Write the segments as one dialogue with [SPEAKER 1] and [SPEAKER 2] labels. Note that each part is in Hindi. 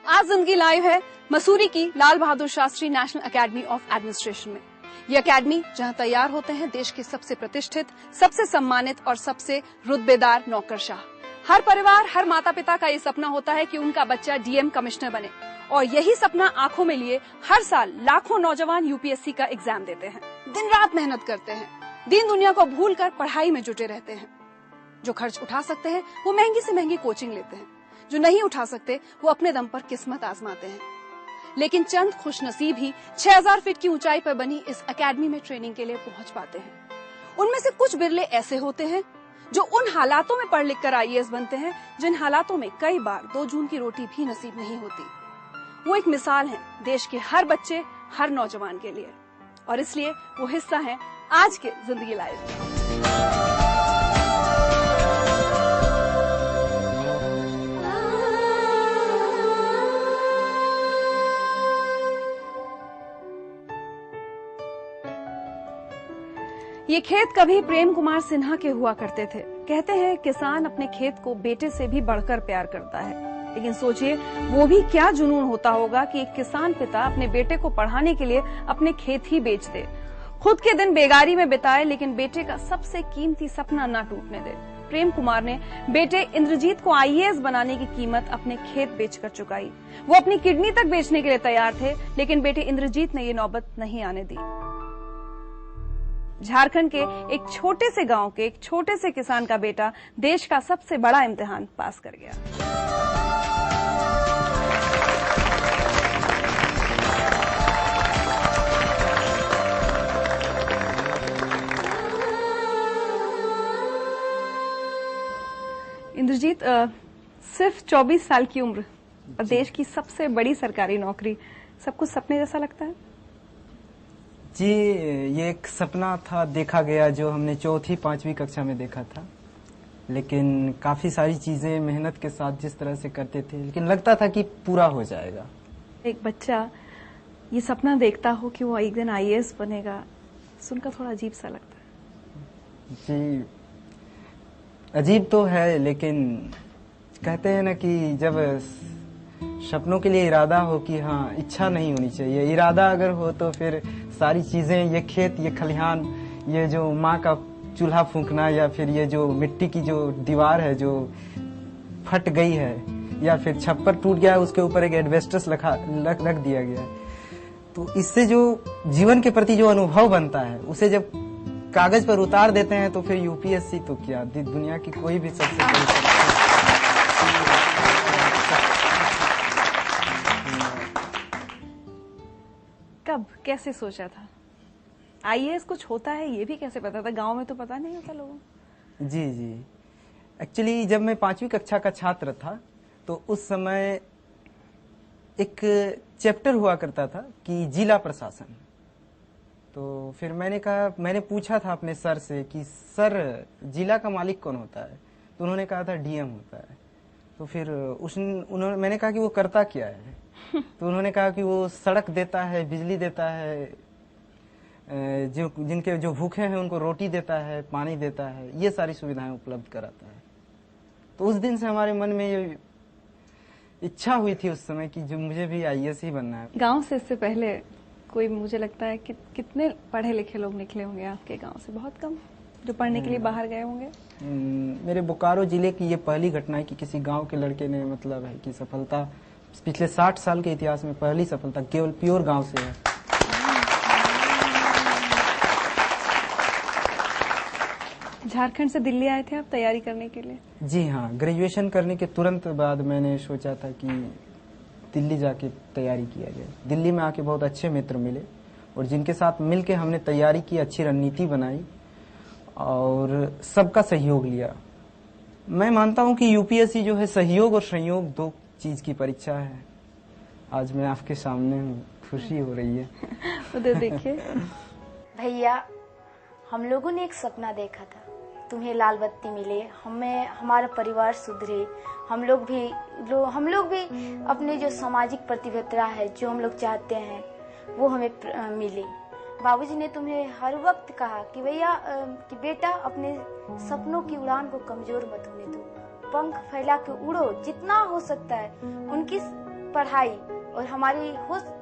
[SPEAKER 1] आज जिंदगी लाइव है मसूरी की Lal Bahadur Shastri national academy of administration में। ये एकेडमी जहां तैयार होते हैं देश के सबसे प्रतिष्ठित, सबसे सम्मानित और सबसे रुतबेदार नौकरशाह। हर परिवार, हर माता पिता का ये सपना होता है कि उनका बच्चा डीएम कमिश्नर बने, और यही सपना आंखों में लिए हर साल लाखों नौजवान यूपीएससी का एग्जाम देते हैं, दिन रात मेहनत करते हैं, दीन दुनिया को भूलकर पढ़ाई में जुटे रहते हैं। जो खर्च उठा सकते हैं वो महंगी से महंगी कोचिंग लेते हैं, जो नहीं उठा सकते वो अपने दम पर किस्मत आजमाते हैं। लेकिन चंद खुशनसीब ही 6000 फीट की ऊंचाई पर बनी इस एकेडमी में ट्रेनिंग के लिए पहुंच पाते हैं। उनमें से कुछ बिरले ऐसे होते हैं जो उन हालातों में पढ़ लिख कर आईएएस बनते हैं जिन हालातों में कई बार 2 जून की रोटी भी नसीब नहीं होती। वो एक मिसाल है देश के हर बच्चे, हर नौजवान के लिए, और इसलिए वो हिस्सा है आज के जिंदगी लाइव। ये खेत कभी प्रेम कुमार सिन्हा के हुआ करते थे। कहते हैं किसान अपने खेत को बेटे से भी बढ़कर प्यार करता है, लेकिन सोचिए वो भी क्या जुनून होता होगा कि एक किसान पिता अपने बेटे को पढ़ाने के लिए अपने खेत ही बेच दे, खुद के दिन बेगारी में बिताए, लेकिन बेटे का सबसे कीमती सपना ना टूटने दे। प्रेम कुमार ने बेटे इंद्रजीत को आईएएस बनाने की कीमत अपने खेत बेचकर चुकाई। वो अपनी किडनी तक बेचने के लिए तैयार थे, लेकिन बेटे इंद्रजीत ने ये नौबत नहीं आने दी। झारखंड के एक छोटे से गांव के एक छोटे से किसान का बेटा देश का सबसे बड़ा इम्तिहान पास कर गया। इंद्रजीत, सिर्फ 24 साल की उम्र और देश की सबसे बड़ी सरकारी नौकरी, सब कुछ सपने जैसा लगता है?
[SPEAKER 2] जी, ये एक सपना था देखा गया जो हमने 4वीं 5वीं कक्षा में देखा था, लेकिन काफी सारी चीजें मेहनत के साथ जिस तरह से करते थे, लेकिन लगता था कि पूरा हो जाएगा।
[SPEAKER 1] एक बच्चा ये सपना देखता हो कि वो एक दिन आईएएस बनेगा, सुनकर थोड़ा अजीब सा लगता है।
[SPEAKER 2] जी, अजीब तो है, लेकिन कहते हैं ना कि जब सपनों के लिए इरादा हो कि हाँ, इच्छा नहीं होनी चाहिए, इरादा अगर हो तो फिर सारी चीजें, ये खेत, ये खलिहान, ये जो माँ का चूल्हा फूंकना, या फिर ये जो मिट्टी की जो दीवार है जो फट गई है, या फिर छप्पर टूट गया है, उसके ऊपर एक एडवेस्टस रख दिया गया है, तो इससे जो जीवन के प्रति जो अनुभव बनता है उसे जब कागज पर उतार देते हैं तो फिर यूपीएससी तो क्या, दुनिया की कोई भी सबसे बड़ी
[SPEAKER 1] कब कैसे सोचा था आईएएस कुछ होता है? ये भी कैसे पता था? गांव में तो पता नहीं होता लोगों को।
[SPEAKER 2] जी, एक्चुअली जब मैं 5वीं कक्षा का छात्र था तो उस समय एक चैप्टर हुआ करता था कि जिला प्रशासन। तो फिर मैंने पूछा था अपने सर से कि सर, जिला का मालिक कौन होता है? तो उन्होंने कहा था डीएम होता है। तो फिर मैंने कहा कि वो करता क्या है? तो उन्होंने कहा कि वो सड़क देता है, बिजली देता है, जिनके जो भूखे हैं उनको रोटी देता है, पानी देता है, ये सारी सुविधाएं उपलब्ध कराता है। तो उस दिन से हमारे मन में ये इच्छा हुई थी उस समय कि जो मुझे भी आईएएस ही बनना है।
[SPEAKER 1] गांव से इससे पहले कोई, मुझे लगता है कि कितने पढ़े लिखे लोग निकले होंगे आपके गांव से? बहुत कम जो पढ़ने के लिए बाहर गए होंगे।
[SPEAKER 2] मेरे बोकारो जिले की ये पहली घटना है कि किसी गांव के लड़के ने, मतलब है कि सफलता पिछले 60 साल के इतिहास में पहली सफलता केवल प्योर गांव से है।
[SPEAKER 1] झारखंड से दिल्ली आए थे आप तैयारी करने के लिए?
[SPEAKER 2] जी हाँ, ग्रेजुएशन करने के तुरंत बाद मैंने सोचा था कि दिल्ली जाके तैयारी किया जाए। दिल्ली में आके बहुत अच्छे मित्र मिले और जिनके साथ मिलके हमने तैयारी की, अच्छी रणनीति बनाई और सबका सहयोग लिया। मैं मानता हूं कि यूपीएससी जो है सहयोग और संयोग 2 चीज की परीक्षा है। आज मैं आपके सामने हूँ, खुशी हो रही है।
[SPEAKER 1] उधर देखिए।
[SPEAKER 3] भैया, हम लोगों ने एक सपना देखा था, तुम्हें लाल बत्ती मिले, हमारा परिवार सुधरे, हम लोग भी अपने जो सामाजिक प्रतिबद्धता है, जो हम लोग चाहते हैं वो हमें मिले। बाबूजी ने तुम्हें हर वक्त कहा कि भैया कि बेटा अपने सपनों की उड़ान को कमजोर मत होने दो, पंख फैला के उड़ो, जितना हो सकता है उनकी पढ़ाई और हमारी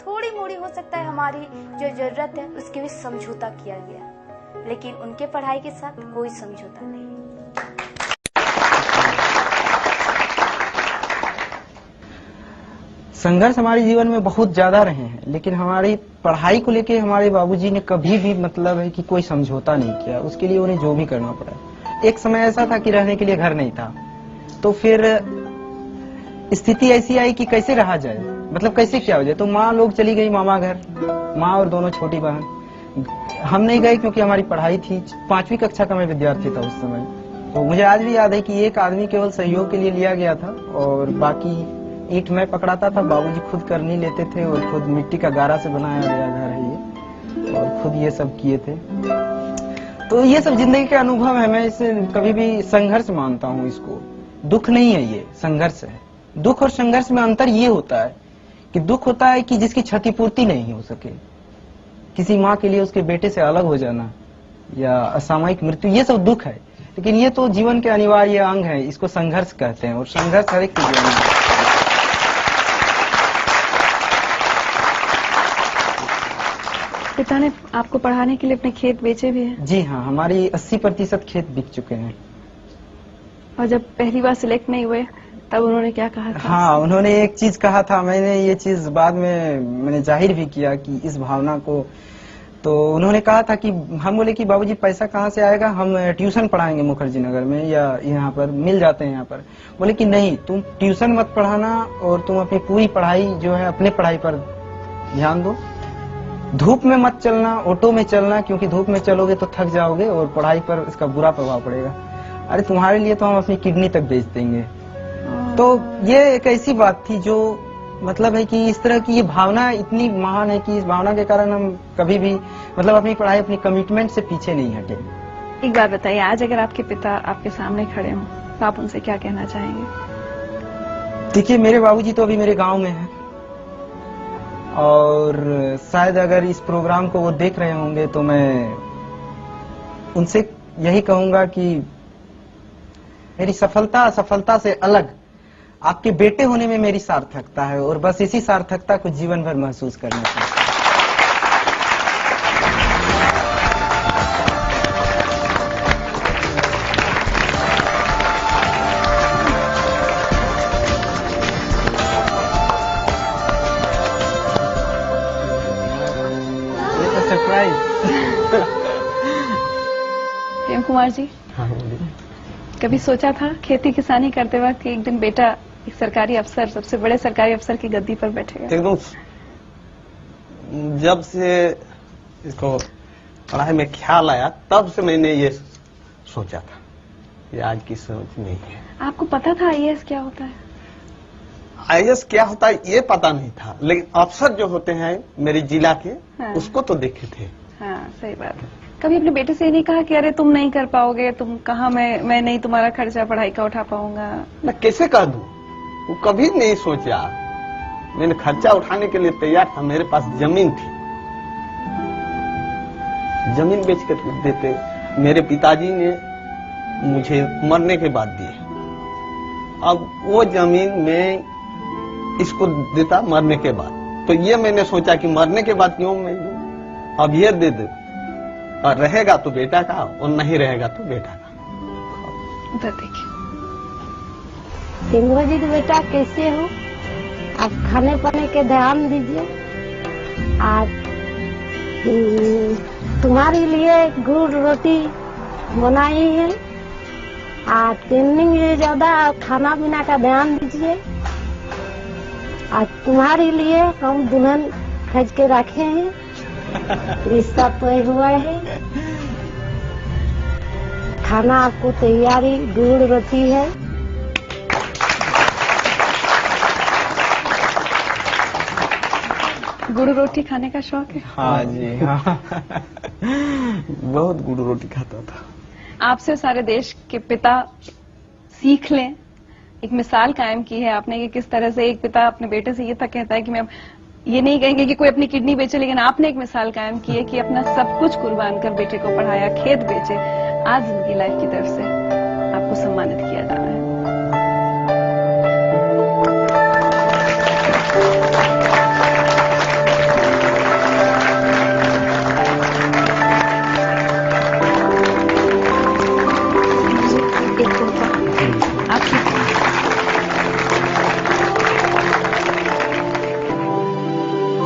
[SPEAKER 3] थोड़ी मोड़ी हो सकता है हमारी जो जरूरत है उसके भी समझौता किया गया, लेकिन उनके पढ़ाई के साथ कोई समझौता नहीं।
[SPEAKER 2] संघर्ष हमारे जीवन में बहुत ज्यादा रहे हैं, लेकिन हमारी पढ़ाई को लेके हमारे बाबूजी ने कभी भी मतलब है कि कोई समझौता नहीं किया। उसके लिए उन्हें जो भी करना पड़ा। एक समय ऐसा था कि रहने के लिए घर नहीं था, तो फिर स्थिति ऐसी आई कि कैसे रहा जाए, मतलब कैसे क्या हो जाए। तो माँ लोग चली गई मामा घर, माँ और दोनों छोटी बहन। हम नहीं गए क्योंकि हमारी पढ़ाई थी। 5वीं कक्षा का मैं विद्यार्थी था उस समय। तो मुझे आज भी याद है कि एक आदमी केवल सहयोग के लिए लिया गया था और बाकी ईंट मैं पकड़ाता था। बाबूजी खुद कर नहीं लेते थे और खुद मिट्टी का गारा से बनाया गया घर है ये, और खुद ये सब किए थे। तो ये सब जिंदगी के अनुभव है। मैं इसे कभी भी संघर्ष मानता हूँ इसको। दुख नहीं है, ये संघर्ष है। दुख और संघर्ष में अंतर ये होता है कि दुख होता है कि जिसकी क्षतिपूर्ति नहीं हो सके, किसी माँ के लिए उसके बेटे से अलग हो जाना या असामयिक मृत्यु, ये सब दुख है। लेकिन ये तो जीवन के अनिवार्य अंग है, इसको संघर्ष कहते हैं और संघर्ष हर एक के जीवन में।
[SPEAKER 1] पिता ने आपको पढ़ाने के लिए अपने खेत बेचे भी हैं?
[SPEAKER 2] जी हाँ, हमारी 80% खेत बिक चुके हैं।
[SPEAKER 1] और जब पहली बार सिलेक्ट नहीं हुए तब उन्होंने क्या कहा था?
[SPEAKER 2] हाँ, उन्होंने एक चीज कहा था। मैंने ये चीज बाद में मैंने जाहिर भी किया कि इस भावना को। तो उन्होंने कहा था कि हम बोले कि बाबूजी पैसा कहाँ से आएगा, हम ट्यूशन पढ़ाएंगे मुखर्जी नगर में या यहाँ पर मिल जाते हैं यहाँ पर। बोले कि नहीं, तुम ट्यूशन मत पढ़ाना और तुम अपनी पूरी पढ़ाई जो है अपने पढ़ाई पर ध्यान दो। धूप में मत चलना, ऑटो में चलना, क्योंकि धूप में चलोगे तो थक जाओगे और पढ़ाई पर इसका बुरा प्रभाव पड़ेगा। अरे तुम्हारे लिए तो हम अपनी किडनी तक बेच देंगे। तो ये एक ऐसी बात थी जो मतलब है कि इस तरह की ये भावना इतनी महान है कि इस भावना के कारण हम कभी भी मतलब अपनी पढ़ाई, अपनी कमिटमेंट से पीछे नहीं हटे।
[SPEAKER 1] एक बात बताइए, आज अगर आपके पिता आपके सामने खड़े हों तो आप उनसे क्या कहना चाहेंगे?
[SPEAKER 2] देखिए, मेरे बाबूजी तो अभी मेरे गांव में हैं और शायद अगर इस प्रोग्राम को वो देख रहे होंगे तो मैं उनसे यही कहूंगा कि मेरी सफलता से अलग आपके बेटे होने में मेरी सार्थकता है और बस इसी सार्थकता को जीवन भर महसूस करना चाहिए। सरप्राइज।
[SPEAKER 1] प्रेम कुमार जी,
[SPEAKER 4] हाँ बोलिए।
[SPEAKER 1] कभी सोचा था खेती किसानी करते वक्त कि एक दिन बेटा एक सरकारी अफसर, सबसे बड़े सरकारी अफसर की गद्दी पर बैठेगा?
[SPEAKER 4] एकदम जब से इसको पढ़ाई में ख्याल आया तब से मैंने ये सोचा था, ये आज की सोच नहीं है।
[SPEAKER 1] आपको पता था आईएएस क्या होता है?
[SPEAKER 4] आईएएस क्या होता है ये पता नहीं था, लेकिन अफसर जो होते हैं मेरे जिला के,
[SPEAKER 1] हाँ।
[SPEAKER 4] उसको तो देखे थे।
[SPEAKER 1] हाँ, सही बात है। कभी अपने बेटे से ये नहीं कहा कि अरे तुम नहीं कर पाओगे, तुम कहाँ, मैं नहीं तुम्हारा खर्चा पढ़ाई का उठा पाऊंगा?
[SPEAKER 4] मैं कैसे कर दूं, वो कभी नहीं सोचा। मैंने खर्चा उठाने के लिए तैयार था, मेरे पास जमीन थी, जमीन बेच कर देते। मेरे पिताजी ने मुझे मरने के बाद दिए। अब वो जमीन मैं इसको देता मरने के बाद, तो ये मैंने सोचा कि मरने के बाद क्यों मैं दूं, अब ये दे दे, और रहेगा तो बेटा का और नहीं रहेगा तो बेटा का।
[SPEAKER 1] उधर देखिए।
[SPEAKER 5] सिंगोजीत बेटा कैसे हो? आप खाने पाने के ध्यान दीजिए। आज तुम्हारे लिए गुड़ रोटी बनाई है। आज ट्रेनिंग में ज्यादा खाना पीना का ध्यान दीजिए। आज तुम्हारे लिए हम दुल्हन खज के रखे हैं, रिश्ता तय हुआ है। खाना आपको तैयारी गुड़ रोटी है।
[SPEAKER 1] गुड़ रोटी खाने का शौक है?
[SPEAKER 4] हाँ जी, हाँ। बहुत गुड़ रोटी खाता था।
[SPEAKER 1] आपसे सारे देश के पिता सीख लें, एक मिसाल कायम की है आपने कि किस तरह से एक पिता अपने बेटे से ये तक कहता है कि मैं ये नहीं कहेंगे कि कोई अपनी किडनी बेचे, लेकिन आपने एक मिसाल कायम की है कि अपना सब कुछ कुर्बान कर बेटे को पढ़ाया, खेत बेचे। आज जिंदगी लाइफ की तरफ से आपको सम्मानित किया जा रहा है।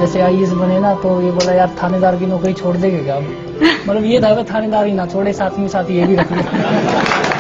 [SPEAKER 6] जैसे आईएएस बने ना तो ये बोला यार थानेदार की नौकरी छोड़ देंगे क्या? मतलब ये था थानेदार ही ना छोड़े, साथ में साथ ये भी रख लिया।